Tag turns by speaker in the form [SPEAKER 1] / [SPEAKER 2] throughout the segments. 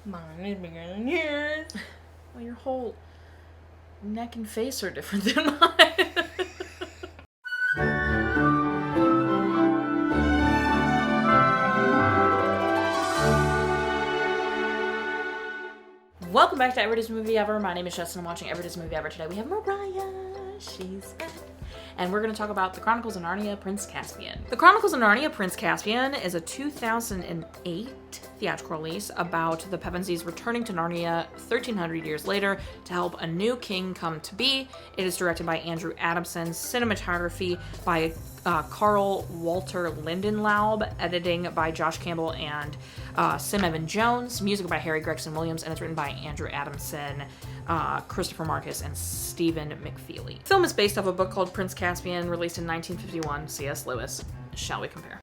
[SPEAKER 1] Mine is bigger than yours.
[SPEAKER 2] Well, your whole neck and face are different than mine. Welcome back to Everyday's Movie Ever. My name is Jess and I'm watching Everyday's Movie Ever. Today we have Mariah. She's back. And we're going to talk about The Chronicles of Narnia, Prince Caspian. The Chronicles of Narnia, Prince Caspian is a 2008 theatrical release about the Pevensies returning to Narnia 1,300 years later to help a new king come to be. It is directed by Andrew Adamson, cinematography by Karl Walter Lindenlaub, editing by Josh Campbell and Sim Evan Jones, music by Harry Gregson Williams, and it's written by Andrew Adamson, Christopher Markus, and Stephen McFeely. The film is based off a book called Prince Caspian, released in 1951, C.S. Lewis. Shall we compare?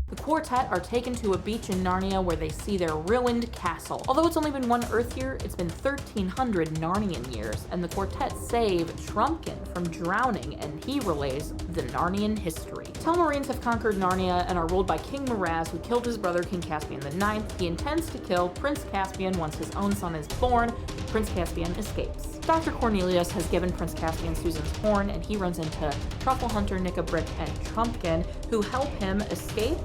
[SPEAKER 2] The quartet are taken to a beach in Narnia where they see their ruined castle. Although it's only been one Earth year, it's been 1,300 Narnian years, and the quartet save Trumpkin from drowning, and he relays the Narnian history. Telmarines have conquered Narnia and are ruled by King Miraz, who killed his brother King Caspian IX. He intends to kill Prince Caspian once his own son is born. Prince Caspian escapes. Dr. Cornelius has given Prince Caspian Susan's horn, and he runs into truffle hunter Nickabrick and Trumpkin, who help him escape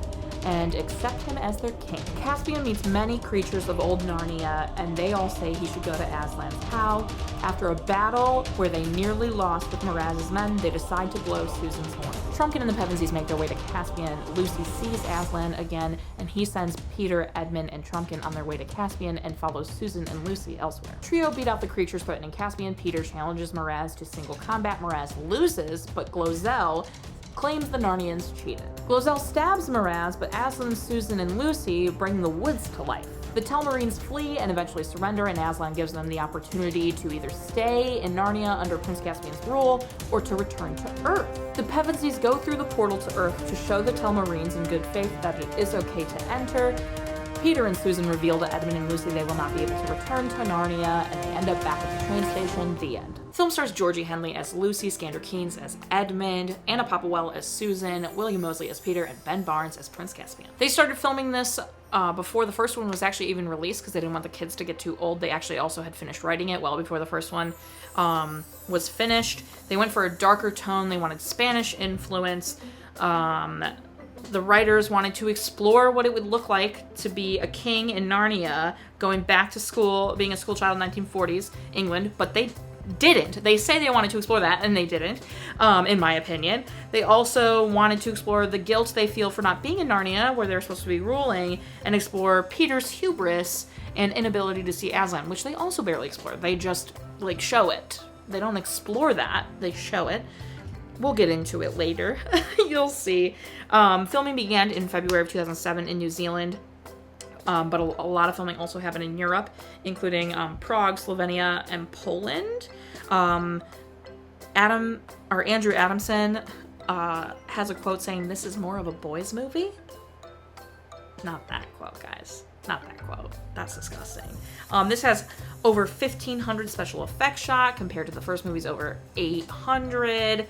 [SPEAKER 2] and accept him as their king. Caspian meets many creatures of old Narnia, and they all say he should go to Aslan's How. After a battle where they nearly lost with Miraz's men, they decide to blow Susan's horn. Trumpkin and the Pevensies make their way to Caspian. Lucy sees Aslan again, and he sends Peter, Edmund, and Trumpkin on their way to Caspian and follows Susan and Lucy elsewhere. Trio beat out the creatures threatening Caspian. Peter challenges Miraz to single combat. Miraz loses, but Glozell claims the Narnians cheated. Glozell stabs Miraz, but Aslan, Susan, and Lucy bring the woods to life. The Telmarines flee and eventually surrender, and Aslan gives them the opportunity to either stay in Narnia under Prince Caspian's rule or to return to Earth. The Pevensies go through the portal to Earth to show the Telmarines in good faith that it is okay to enter. Peter and Susan reveal to Edmund and Lucy they will not be able to return to Narnia, and they end up back at the train station. The end. The film stars Georgie Henley as Lucy, Skandar Keynes as Edmund, Anna Popplewell as Susan, William Moseley as Peter, and Ben Barnes as Prince Caspian. They started filming this before the first one was actually even released because they didn't want the kids to get too old. They actually also had finished writing it well before the first one was finished. They went for a darker tone. They wanted Spanish influence. The writers wanted to explore what it would look like to be a king in Narnia, going back to school, being a school child in 1940s England, but they didn't. They say they wanted to explore that, and they didn't, in my opinion. They also wanted to explore the guilt they feel for not being in Narnia, where they're supposed to be ruling, and explore Peter's hubris and inability to see Aslan, which they also barely explore. They just, show it. They don't explore that. They show it. We'll get into it later. You'll see. Filming began in February of 2007 in New Zealand, but a lot of filming also happened in Europe, including Prague, Slovenia, and Poland. Andrew Adamson has a quote saying, "This is more of a boys' movie." Not that quote, guys. Not that quote. That's disgusting. This has over 1,500 special effects shot compared to the first movie's over 800.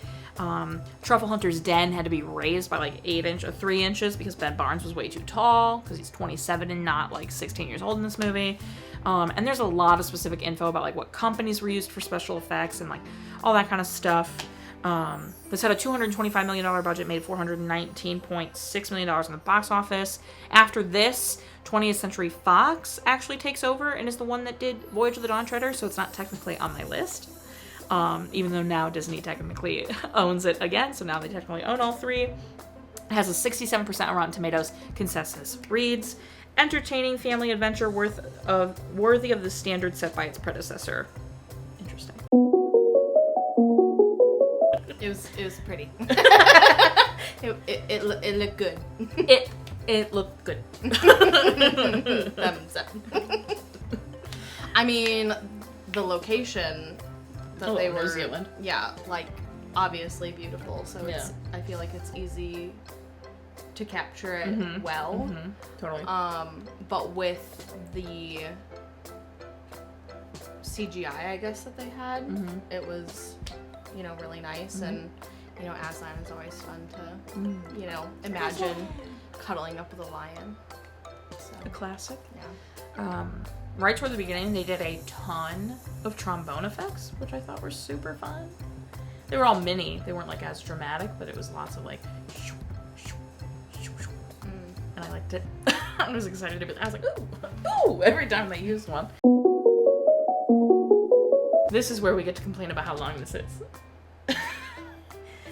[SPEAKER 2] Truffle Hunter's den had to be raised by 3 inches because Ben Barnes was way too tall because he's 27 and not 16 years old in this movie. And there's a lot of specific info about what companies were used for special effects and all that kind of stuff. This had a $225 million budget, made $419.6 million in the box office. After this, 20th Century Fox actually takes over and is the one that did Voyage of the Dawn Treader, so it's not technically on my list. Even though now Disney technically owns it again, so now they technically own all three. It has a 67% on Rotten Tomatoes. Consensus reads, entertaining family adventure worthy of the standard set by its predecessor. Interesting.
[SPEAKER 1] It was pretty. it looked good.
[SPEAKER 2] It looked good.
[SPEAKER 1] I mean, the location that they were,
[SPEAKER 2] New Zealand.
[SPEAKER 1] Yeah, obviously beautiful. So I feel like it's easy to capture it well.
[SPEAKER 2] Mm-hmm. Totally.
[SPEAKER 1] But with the CGI, I guess, that they had, it was, really nice. And, Aslan is always fun to, imagine cuddling up with a lion.
[SPEAKER 2] a classic.
[SPEAKER 1] Yeah.
[SPEAKER 2] Right toward the beginning, they did a ton of trombone effects, which I thought were super fun. They were all mini. They weren't like as dramatic, but it was lots of like, and I liked it. I was excited to be. I was like, ooh, every time they used one. This is where we get to complain about how long this is.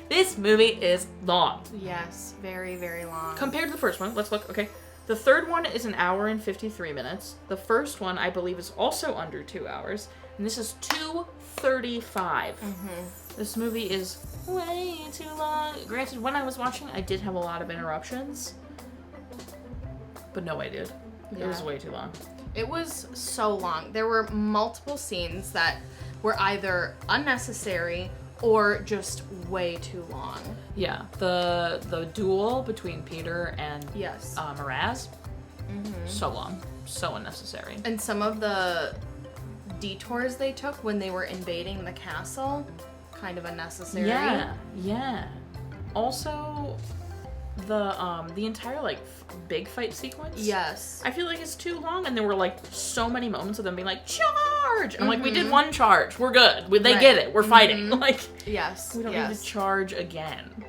[SPEAKER 2] This movie is long.
[SPEAKER 1] Yes, very, very long.
[SPEAKER 2] Compared to the first one, let's look. Okay. The third one is 1 hour and 53 minutes. The first one, I believe, is also under 2 hours. And this is 2:35. This movie is way too long. Granted, when I was watching, I did have a lot of interruptions. But no, I did. It was way too long.
[SPEAKER 1] It was so long. There were multiple scenes that were either unnecessary or just way too long.
[SPEAKER 2] Yeah, the duel between Peter and
[SPEAKER 1] yes.
[SPEAKER 2] Miraz, so long, so unnecessary.
[SPEAKER 1] And some of the detours they took when they were invading the castle, kind of unnecessary.
[SPEAKER 2] Yeah. Also, the entire like big fight sequence.
[SPEAKER 1] Yes.
[SPEAKER 2] I feel like it's too long, and there were like so many moments of them being like charge. I'm like, we did one charge, we're good. They get it. We're fighting. Like,
[SPEAKER 1] yes,
[SPEAKER 2] we don't need to charge again.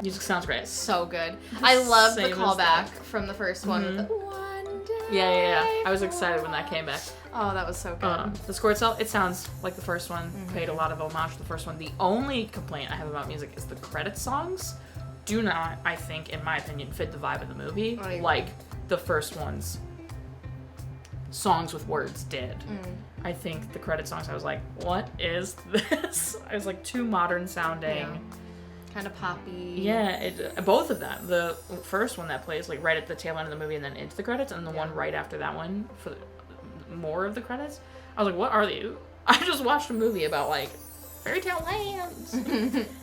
[SPEAKER 2] Music sounds great.
[SPEAKER 1] So good. I love the callback from the first one with the one day.
[SPEAKER 2] Yeah. I was excited when that came back.
[SPEAKER 1] Oh, that was so good.
[SPEAKER 2] The score itself, it sounds like the first one. Paid a lot of homage to the first one. The only complaint I have about music is the credit songs do not, I think, in my opinion, fit the vibe of the movie like the first one's songs with words did. I think the credit songs, I was like, what is this? I was like, too modern sounding.
[SPEAKER 1] Yeah. Kind of poppy.
[SPEAKER 2] Yeah, both of them. The first one that plays like right at the tail end of the movie and then into the credits, and the one right after that one for more of the credits. I was like, what are they? I just watched a movie about like fairy tale lands.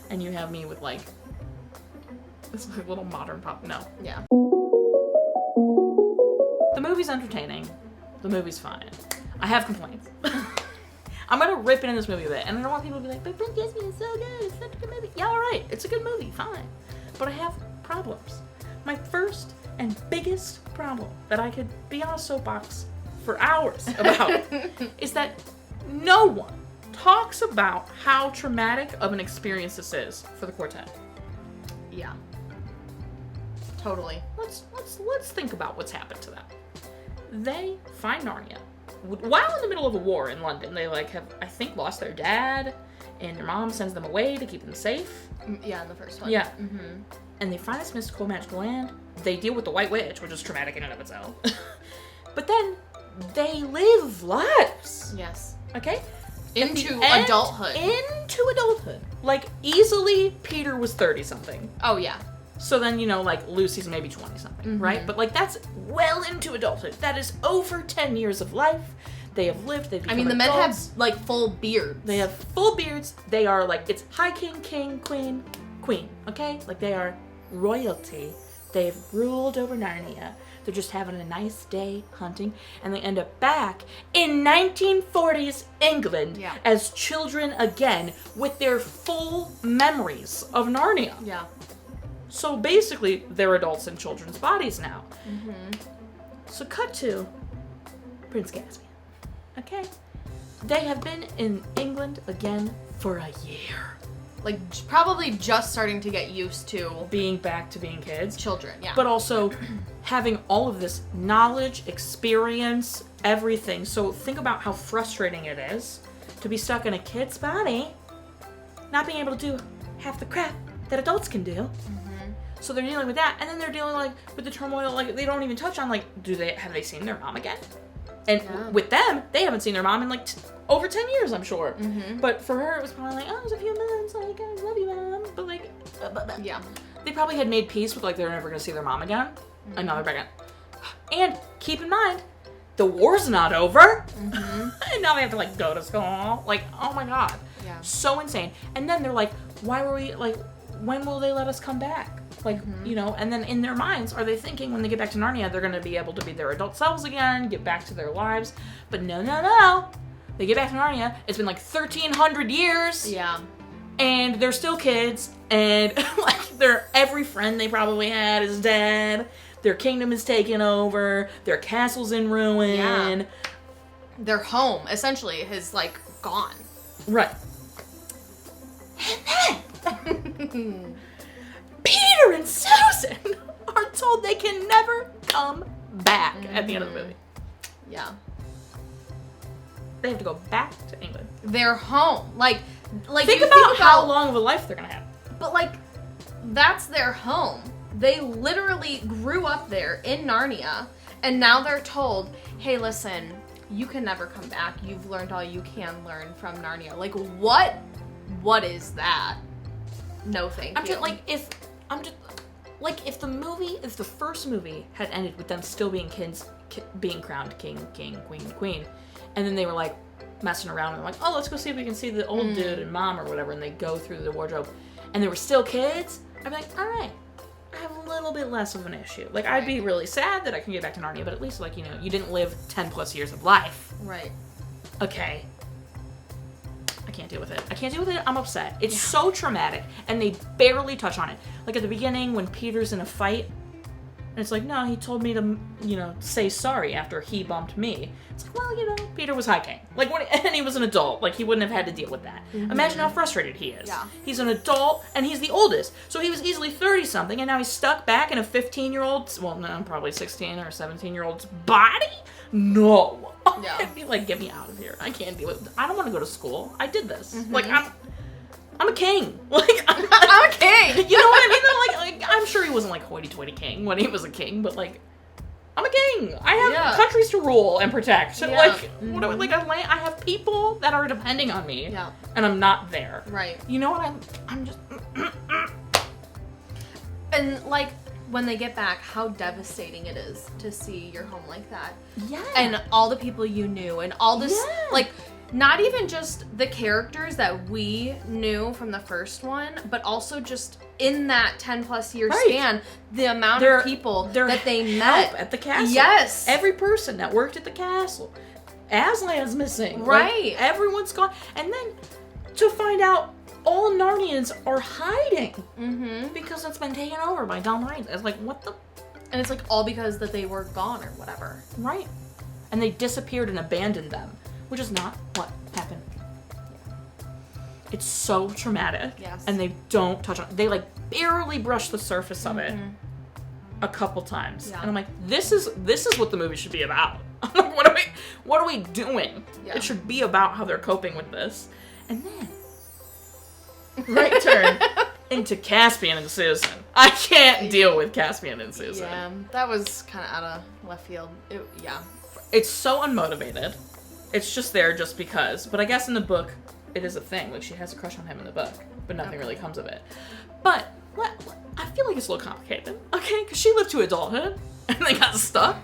[SPEAKER 2] And you have me with like this like, little modern pop. No.
[SPEAKER 1] Yeah.
[SPEAKER 2] The movie's entertaining. The movie's fine. I have complaints. I'm gonna rip into this movie a bit, and I don't want people to be like, but Caspian is so good, it's such a good movie. Yeah, alright, it's a good movie, fine. But I have problems. My first and biggest problem that I could be on a soapbox for hours about is that no one talks about how traumatic of an experience this is for the quartet.
[SPEAKER 1] Yeah. Totally.
[SPEAKER 2] Let's think about what's happened to them. They find Narnia. While in the middle of a war in London, they like have, I think, lost their dad, and their mom sends them away to keep them safe.
[SPEAKER 1] Yeah, in the first one.
[SPEAKER 2] Yeah. And they find this mystical, magical land. They deal with the White Witch, which is traumatic in and of itself. But then they live lives.
[SPEAKER 1] Yes.
[SPEAKER 2] Okay?
[SPEAKER 1] Into adulthood.
[SPEAKER 2] Into adulthood. Like, easily, Peter was 30-something.
[SPEAKER 1] Oh, yeah.
[SPEAKER 2] So then, you know, like, Lucy's maybe 20-something, right? But, like, that's well into adulthood. That is over 10 years of life. They have lived, they've become
[SPEAKER 1] the men have, like, full beards.
[SPEAKER 2] They have full beards. They are, like, it's high king, king, queen, queen, okay? Like, they are royalty. They've ruled over Narnia. They're just having a nice day hunting, and they end up back in 1940s England as children again with their full memories of Narnia.
[SPEAKER 1] Yeah.
[SPEAKER 2] So basically, they're adults in children's bodies now. So cut to Prince Caspian. Okay? They have been in England again for a year.
[SPEAKER 1] Like, probably just starting to get used to
[SPEAKER 2] being back to being kids.
[SPEAKER 1] Children, yeah.
[SPEAKER 2] But also having all of this knowledge, experience, everything. So think about how frustrating it is to be stuck in a kid's body, not being able to do half the crap that adults can do. So they're dealing with that, and then they're dealing like with the turmoil. Like, they don't even touch on like, have they seen their mom again? And with them, they haven't seen their mom in like over 10 years, I'm sure. But for her, it was probably like, oh, it was a few months. Like, I love you, mom. But like,
[SPEAKER 1] yeah,
[SPEAKER 2] they probably had made peace with like they're never gonna see their mom again. And now they're back in. And keep in mind, the war's not over. And now they have to like go to school. Like, oh my god, so insane. And then they're like, why were we like? When will they let us come back? Like, you know, and then in their minds, are they thinking when they get back to Narnia, they're going to be able to be their adult selves again, get back to their lives? But no. They get back to Narnia. It's been like 1,300 years.
[SPEAKER 1] Yeah.
[SPEAKER 2] And they're still kids. And like every friend they probably had is dead. Their kingdom is taken over. Their castle's in ruin.
[SPEAKER 1] Yeah. Their home, essentially, is, like, gone.
[SPEAKER 2] Right. And then, Peter and Susan are told they can never come back at the end of the movie.
[SPEAKER 1] Yeah.
[SPEAKER 2] They have to go back to England.
[SPEAKER 1] They're home. Like
[SPEAKER 2] think about how long of a life they're gonna have.
[SPEAKER 1] But, like, that's their home. They literally grew up there in Narnia, and now they're told, hey, listen, you can never come back. You've learned all you can learn from Narnia. Like, what is that? No, thank you.
[SPEAKER 2] If the first movie had ended with them still being kids, being crowned king, queen, and then they were like messing around and like, oh, let's go see if we can see the old dude and mom or whatever, and they go through the wardrobe, and they were still kids, I'd be like, all right, I have a little bit less of an issue. Like, I'd be really sad that I can get back to Narnia, but at least, like, you know, you didn't live 10 plus years of life.
[SPEAKER 1] Right.
[SPEAKER 2] Okay. I can't deal with it. I'm upset. It's so traumatic, and they barely touch on it. Like, at the beginning, when Peter's in a fight, and it's like, no, he told me to, you know, say sorry after he bumped me. It's like, well, you know, Peter was high king. Like, and he was an adult. Like, he wouldn't have had to deal with that. Mm-hmm. Imagine how frustrated he is.
[SPEAKER 1] Yeah.
[SPEAKER 2] He's an adult, and he's the oldest. So he was easily 30-something, and now he's stuck back in a 15-year-old, well, no, probably 16 or 17-year-old's body? No.
[SPEAKER 1] Yeah.
[SPEAKER 2] I'd be like, get me out of here. I can't deal with it. I don't want to go to school. I did this. Mm-hmm. Like, I'm a king. Like, I'm
[SPEAKER 1] a king.
[SPEAKER 2] You know what I mean? Like, I'm sure he wasn't like hoity-toity king when he was a king, but like, I'm a king. I have countries to rule and protect. Yeah. Like, I have people that are depending on me.
[SPEAKER 1] Yeah.
[SPEAKER 2] And I'm not there.
[SPEAKER 1] Right.
[SPEAKER 2] You know what? I'm just.
[SPEAKER 1] And like, when they get back, how devastating it is to see your home like that.
[SPEAKER 2] Yeah.
[SPEAKER 1] And all the people you knew and all this, like, not even just the characters that we knew from the first one, but also just in that 10 plus year span, the amount of people that they met
[SPEAKER 2] at the castle.
[SPEAKER 1] Yes.
[SPEAKER 2] Every person that worked at the castle. Aslan's missing.
[SPEAKER 1] Right.
[SPEAKER 2] Like, everyone's gone. And then to find out all Narnians are hiding. Mm-hmm. Because it's been taken over by dumb minds. It's like, what the?
[SPEAKER 1] And it's like all because that they were gone or whatever.
[SPEAKER 2] Right. And they disappeared and abandoned them. Which is not what happened. It's so traumatic.
[SPEAKER 1] Yes.
[SPEAKER 2] And they don't touch on it. They, like, barely brush the surface of it a couple times. Yeah. And I'm like, this is what the movie should be about. I'm like, what are we doing? Yeah. It should be about how they're coping with this. And then, right turn into Caspian and Susan. I can't deal with Caspian and Susan.
[SPEAKER 1] Yeah, that was kind of out of left field.
[SPEAKER 2] It's so unmotivated. It's just there just because. But I guess in the book, it is a thing. Like, she has a crush on him in the book, but nothing really comes of it. But I feel like it's a little complicated, okay? Because she lived to adulthood, and they got stuck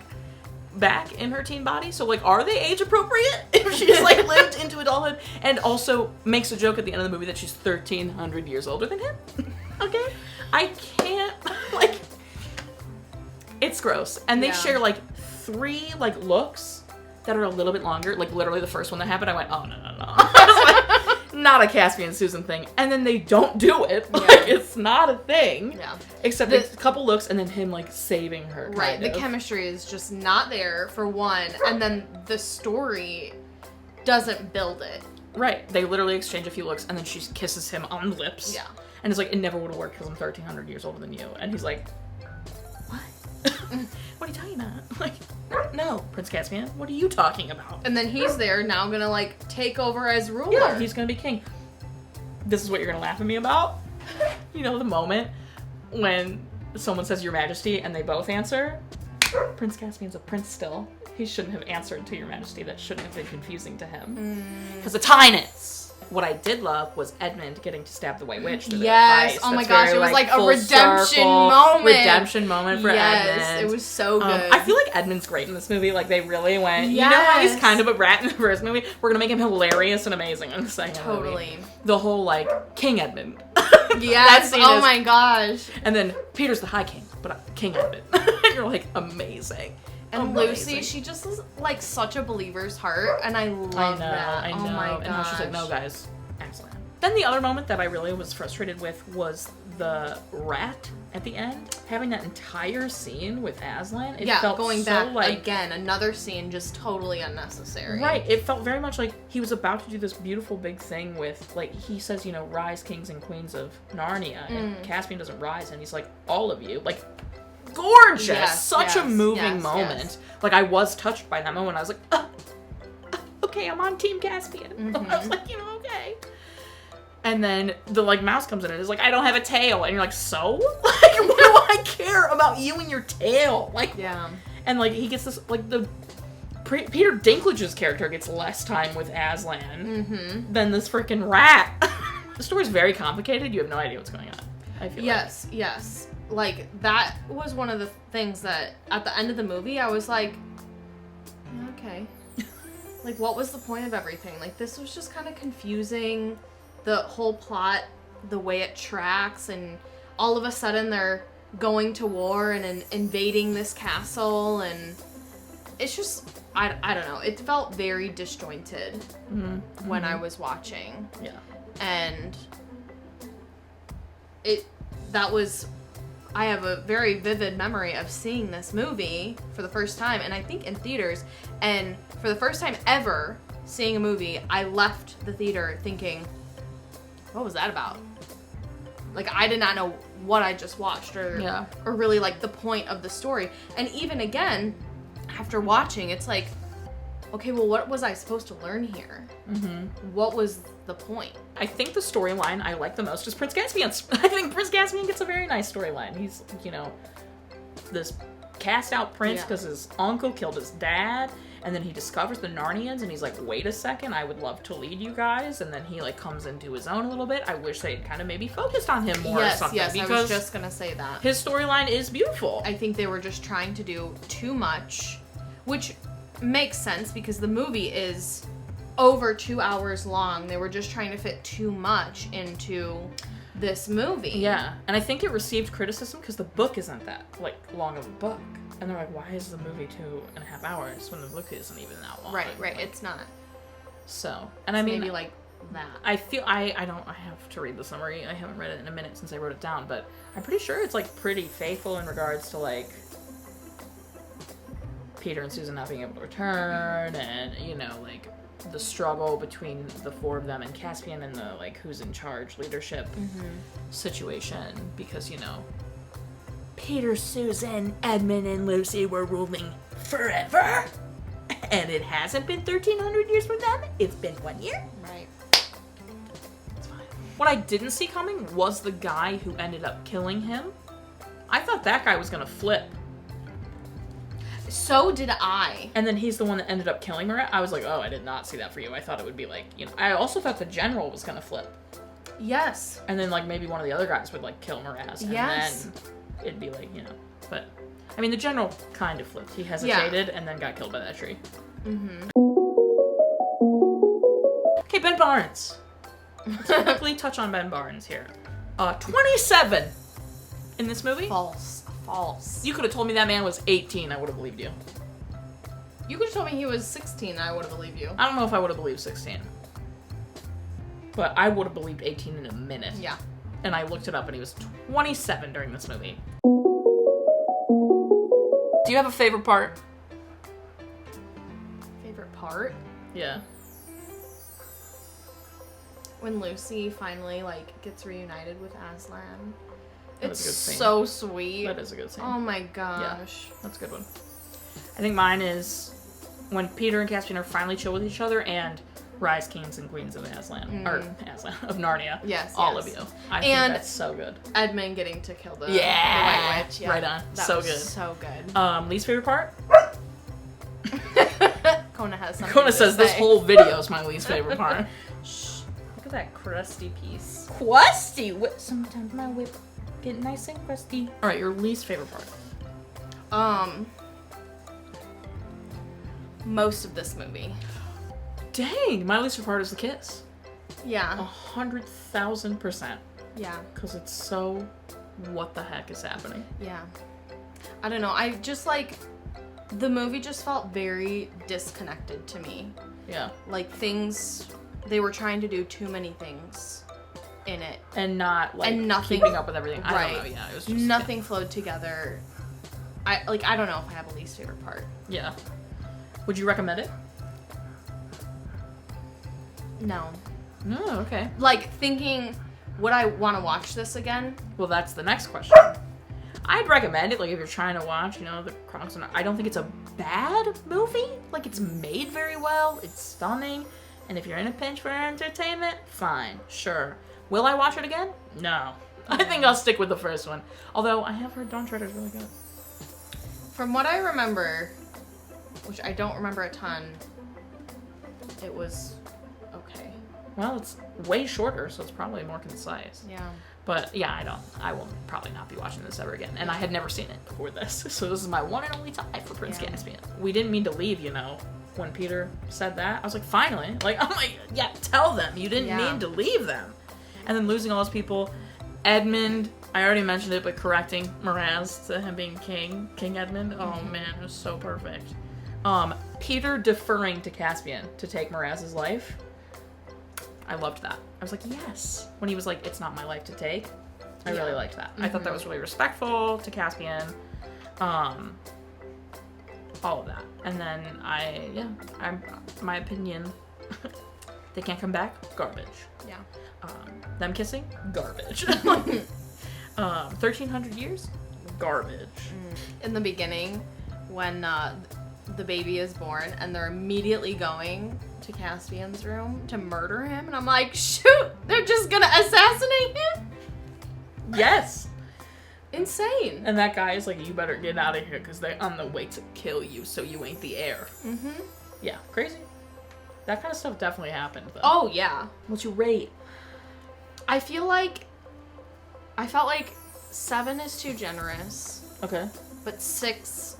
[SPEAKER 2] back in her teen body. So, like, are they age appropriate if she's, like, lived into adulthood and also makes a joke at the end of the movie that she's 1,300 years older than him? Okay? I can't, like, it's gross. And they share, like, 3, like, looks that are a little bit longer. Like, literally the first one that happened, I went, oh, no. I was like, not a Caspian Susan thing. And then they don't do it. Yeah. Like, it's not a thing. Yeah. Except a couple looks and then him, like, saving her.
[SPEAKER 1] Right. The chemistry is just not there, for one. And then the story doesn't build it.
[SPEAKER 2] Right. They literally exchange a few looks and then she kisses him on the lips. Yeah. And it's like, it never would have worked because I'm 1,300 years older than you. And he's like, what? What are you talking about? Like, no, Prince Caspian, what are you talking about?
[SPEAKER 1] And then he's there now gonna, like, take over as ruler.
[SPEAKER 2] Yeah, he's gonna be king. This is what you're gonna laugh at me about? You know, the moment when someone says Your Majesty and they both answer? Prince Caspian's a prince still. He shouldn't have answered to Your Majesty. That shouldn't have been confusing to him. Because it's highness. What I did love was Edmund getting to stab the White Witch through the ice.
[SPEAKER 1] Oh my gosh, it was like a redemption moment.
[SPEAKER 2] Redemption moment for Edmund.
[SPEAKER 1] Yes, it was so good.
[SPEAKER 2] I feel like Edmund's great in this movie. Like, they really went, you know how he's kind of a brat in the first movie? We're gonna make him hilarious and amazing in the second movie. Totally. The whole, like, King Edmund.
[SPEAKER 1] Yes, oh my gosh.
[SPEAKER 2] And then Peter's the High King, but King Edmund. And you're like, amazing.
[SPEAKER 1] And Lucy, she just is, like, such a believer's heart, and I love that.
[SPEAKER 2] I know.
[SPEAKER 1] Oh my gosh.
[SPEAKER 2] And how she's like, no, guys, excellent. Then the other moment that I really was frustrated with was the rat at the end, having that entire scene with Aslan, it
[SPEAKER 1] yeah,
[SPEAKER 2] felt
[SPEAKER 1] going
[SPEAKER 2] so
[SPEAKER 1] back
[SPEAKER 2] like...
[SPEAKER 1] again, another scene just totally unnecessary.
[SPEAKER 2] Right, it felt very much like he was about to do this beautiful big thing with, like, he says, you know, rise kings and queens of Narnia, and Caspian doesn't rise, and he's like, all of you. Like, gorgeous!
[SPEAKER 1] Yes,
[SPEAKER 2] Such a moving moment.
[SPEAKER 1] Yes.
[SPEAKER 2] Like, I was touched by that moment. I was like, okay, I'm on Team Caspian. I was like, you know, okay. And then the, like, mouse comes in and is like, I don't have a tail. And you're like, so? Like, what do I care about you and your tail? Like,
[SPEAKER 1] yeah.
[SPEAKER 2] And, like, he gets this, like, Peter Dinklage's character gets less time with Aslan than this freaking rat. The story's very complicated. You have no idea what's going on, I feel
[SPEAKER 1] Yes, yes. Like, that was one of the things that, at the end of the movie, I was like, yeah, okay. Like, what was the point of everything? Like, this was just kind of confusing. The whole plot, the way it tracks, and all of a sudden they're going to war and invading this castle, and it's just, I don't know. It felt very disjointed when I was watching.
[SPEAKER 2] Yeah.
[SPEAKER 1] And I have a very vivid memory of seeing this movie for the first time, and I think in theaters, and for the first time ever seeing a movie, I left the theater thinking, what was that about? Like, I did not know what I just watched, or really, like, the point of the story. And even again, after watching, it's like, okay, well, what was I supposed to learn here? What was the point?
[SPEAKER 2] I think the storyline I like the most is Prince Caspian's. I think Prince Caspian gets a very nice storyline. He's, you know, this cast out prince because his uncle killed his dad, and then he discovers the Narnians, and he's like, wait a second, I would love to lead you guys, and then he, like, comes into his own a little bit. I wish they'd kind of maybe focused on him more or something.
[SPEAKER 1] Yes,
[SPEAKER 2] because
[SPEAKER 1] I was just gonna say that.
[SPEAKER 2] His storyline is beautiful.
[SPEAKER 1] I think they were just trying to do too much, which makes sense because the movie is over 2 hours long. They were just trying to fit too much into this movie.
[SPEAKER 2] Yeah, and I think it received criticism because the book isn't that, like, long of a book. And they're like, why is the movie 2.5 hours when the book isn't even that long?
[SPEAKER 1] Right,
[SPEAKER 2] like,
[SPEAKER 1] it's not.
[SPEAKER 2] So, and I mean,
[SPEAKER 1] maybe like that.
[SPEAKER 2] I feel, I have to read the summary. I haven't read it in a minute since I wrote it down, but I'm pretty sure it's, like, pretty faithful in regards to, like, Peter and Susan not being able to return, and, you know, like, the struggle between the four of them and Caspian, and the, like, who's in charge leadership situation, because, you know, Peter, Susan, Edmund, and Lucy were ruling forever, and it hasn't been 1,300 years from them. It's been 1 year.
[SPEAKER 1] Right.
[SPEAKER 2] It's fine. What I didn't see coming was the guy who ended up killing him. I thought that guy was gonna flip.
[SPEAKER 1] So did I.
[SPEAKER 2] And then he's the one that ended up killing Mariah. I was like, oh, I did not see that for you. I thought it would be like, you know, I also thought the general was gonna flip.
[SPEAKER 1] Yes.
[SPEAKER 2] And then, like, maybe one of the other guys would, like, kill Mariah. And
[SPEAKER 1] yes.
[SPEAKER 2] then it'd be like, you know, but, I mean, the general kind of flipped. He hesitated and then got killed by that tree. Okay, Ben Barnes. Let's quickly touch on Ben Barnes here. 27 in this movie.
[SPEAKER 1] False.
[SPEAKER 2] You could have told me that man was 18. I would have believed you.
[SPEAKER 1] You could have told me he was 16. I would have believed you.
[SPEAKER 2] I don't know if I would have believed 16. But I would have believed 18 in a minute.
[SPEAKER 1] Yeah.
[SPEAKER 2] And I looked it up, and he was 27 during this movie. Do you have a favorite part?
[SPEAKER 1] Favorite part?
[SPEAKER 2] Yeah.
[SPEAKER 1] When Lucy finally, like, gets reunited with Aslan.
[SPEAKER 2] That is a good scene.
[SPEAKER 1] So sweet.
[SPEAKER 2] That is a good scene.
[SPEAKER 1] Oh my gosh.
[SPEAKER 2] Yeah, that's a good one. I think mine is when Peter and Caspian are finally chill with each other, and rise kings and queens of Aslan. Or Aslan, of Narnia.
[SPEAKER 1] Yes,
[SPEAKER 2] All of you. I think that's so good.
[SPEAKER 1] Edmund getting to kill the White Witch. Yeah.
[SPEAKER 2] Right on.
[SPEAKER 1] That
[SPEAKER 2] so
[SPEAKER 1] was
[SPEAKER 2] good.
[SPEAKER 1] So good.
[SPEAKER 2] Least favorite part?
[SPEAKER 1] Kona has something
[SPEAKER 2] Kona
[SPEAKER 1] to
[SPEAKER 2] says
[SPEAKER 1] say.
[SPEAKER 2] this whole video is my least favorite part.
[SPEAKER 1] Shh. Look at that crusty piece.
[SPEAKER 2] Crusty? Sometimes my whip get nice and crusty. Alright, your least favorite part?
[SPEAKER 1] Most of this movie.
[SPEAKER 2] Dang, my least favorite part is the kiss.
[SPEAKER 1] Yeah.
[SPEAKER 2] 100,000%.
[SPEAKER 1] Yeah.
[SPEAKER 2] Because it's so, what the heck is happening?
[SPEAKER 1] Yeah. I don't know. I just, like, the movie just felt very disconnected to me.
[SPEAKER 2] Yeah.
[SPEAKER 1] Like, things, they were trying to do too many things in it.
[SPEAKER 2] And not, like,
[SPEAKER 1] And nothing,
[SPEAKER 2] keeping up with everything.
[SPEAKER 1] Right.
[SPEAKER 2] I don't know, yeah. It was just,
[SPEAKER 1] nothing flowed together. I don't know if I have a least favorite part.
[SPEAKER 2] Yeah. Would you recommend it?
[SPEAKER 1] No.
[SPEAKER 2] Oh, okay.
[SPEAKER 1] Like, thinking, would I want to watch this again?
[SPEAKER 2] Well, that's the next question. I'd recommend it, like, if you're trying to watch, you know, the Chronicles of Narnia. I don't think it's a bad movie. Like, it's made very well. It's stunning. And if you're in a pinch for entertainment, fine. Sure. Will I watch it again? No. I think I'll stick with the first one. Although, I have heard Dawn Treader's really good.
[SPEAKER 1] From what I remember, which I don't remember a ton, it was okay.
[SPEAKER 2] Well, it's way shorter, so it's probably more concise.
[SPEAKER 1] Yeah.
[SPEAKER 2] But yeah, I will probably not be watching this ever again. And I had never seen it before this. So this is my one and only time for Prince Caspian. We didn't mean to leave, you know, when Peter said that. I was like, finally. Like, I'm like, yeah, tell them. You didn't mean to leave them. And then losing all those people. Edmund, I already mentioned it, but correcting Miraz to him being king. King Edmund. Oh man, it was so perfect. Peter deferring to Caspian to take Miraz's life. I loved that. I was like, yes. When he was like, it's not my life to take. I really liked that. I thought that was really respectful to Caspian. All of that. And then my opinion, they can't come back, garbage.
[SPEAKER 1] Yeah.
[SPEAKER 2] Them kissing, garbage. 1300 years, garbage.
[SPEAKER 1] In the beginning, when the baby is born and they're immediately going to Caspian's room to murder him, and I'm like, shoot, they're just gonna assassinate him?
[SPEAKER 2] Yes.
[SPEAKER 1] Insane.
[SPEAKER 2] And that guy is like, you better get out of here because they're on the way to kill you so you ain't the heir. Yeah, crazy. That kind of stuff definitely happened, though.
[SPEAKER 1] Oh, yeah.
[SPEAKER 2] What's your rate?
[SPEAKER 1] I felt like 7 is too generous.
[SPEAKER 2] Okay.
[SPEAKER 1] But 6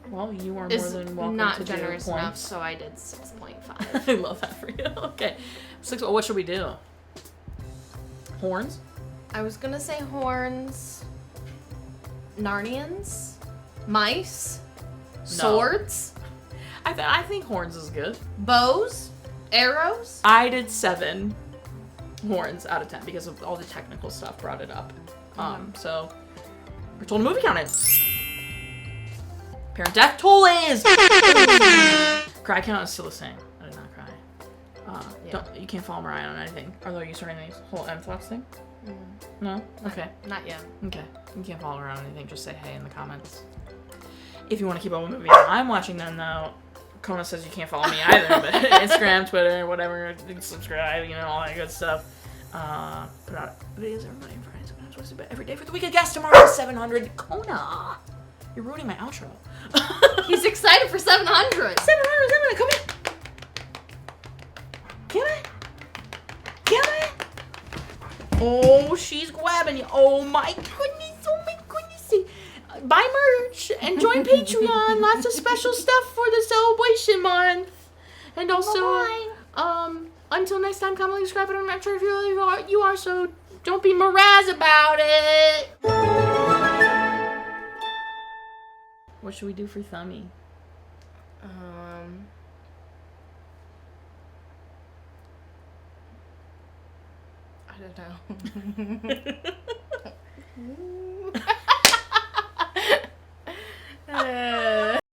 [SPEAKER 2] Well, you are more
[SPEAKER 1] is
[SPEAKER 2] than welcome
[SPEAKER 1] not
[SPEAKER 2] to
[SPEAKER 1] generous
[SPEAKER 2] do
[SPEAKER 1] enough,
[SPEAKER 2] points.
[SPEAKER 1] so I did 6.5.
[SPEAKER 2] I love that for you. Okay. 6. What should we do? Horns?
[SPEAKER 1] I was gonna say horns, Narnians, mice, swords,
[SPEAKER 2] I think horns is good.
[SPEAKER 1] bows, arrows.
[SPEAKER 2] I did 7 horns out of 10 because of all the technical stuff brought it up. So we're told a movie count is. Parent death toll is. Cry count is still the same. I did not cry. You can't follow Mariah on anything. Although you starting the whole M-Fox thing? No? Okay.
[SPEAKER 1] Not yet.
[SPEAKER 2] Okay. You can't follow her on anything. Just say hey in the comments. If you want to keep up with movies I'm watching them, though, Kona says you can't follow me either. But Instagram, Twitter, whatever, subscribe, you know, all that good stuff. Put out videos every Monday and Friday, sometimes Wednesday, but every day for the week of guest. Tomorrow is 700. Kona! You're ruining my outro.
[SPEAKER 1] He's excited for 700.
[SPEAKER 2] 700, come here. Can I? Oh, she's grabbing you. Oh my goodness. Buy merch and join Patreon. Lots of special stuff for the celebration month. And also, until next time, comment, like, subscribe, and I'm not sure if you are, so don't be Miraz about it. What should we do for Thummy?
[SPEAKER 1] I don't know.